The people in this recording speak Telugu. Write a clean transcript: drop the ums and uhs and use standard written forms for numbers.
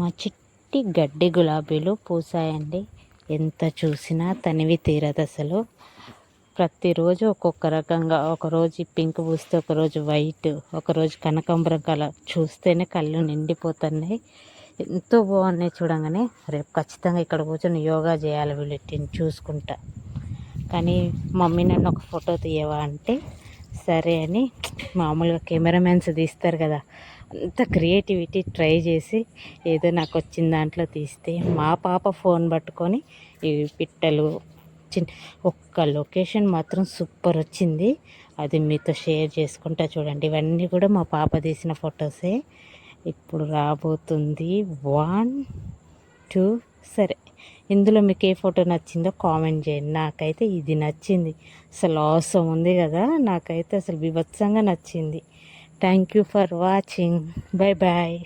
మా చిట్టి గడ్డి గులాబీలు పూసాయండి. ఎంత చూసినా తనివి తీరదు అసలు. ప్రతిరోజు ఒక్కొక్క రకంగా, ఒకరోజు పింక్ పూస్తే ఒకరోజు వైట్, ఒకరోజు కనకాంబరం కలర్. చూస్తేనే కళ్ళు నిండిపోతున్నాయి. ఎంతో బాగున్నాయి చూడంగానే. రేపు ఖచ్చితంగా ఇక్కడ కూర్చొని యోగా చేయాలి వీళ్ళిటిని చూసుకుంటా. కానీ మమ్మీ నన్ను ఒక ఫోటో తీయవా అంటే సరే అని, మామూలుగా కెమెరామెన్స్ తీస్తారు కదా, అంత క్రియేటివిటీ ట్రై చేసి ఏదో నాకు వచ్చిన దాంట్లో తీస్తే, మా పాప ఫోన్ పట్టుకొని ఇవి పిట్టలు ఒక్క లొకేషన్ మాత్రం సూపర్ వచ్చింది. అది మీతో షేర్ చేసుకుంటా చూడండి. ఇవన్నీ కూడా మా పాప తీసిన ఫొటోసే. ఇప్పుడు రాబోతుంది 1, 2. సరే, ఇందులో మీకు ఏ ఫోటో నచ్చిందో కామెంట్ చేయండి. నాకైతే ఇది నచ్చింది. అసలు అవసరం ఉంది కదా, నాకైతే అసలు బీభత్సంగా నచ్చింది. Thank you for watching. Bye bye.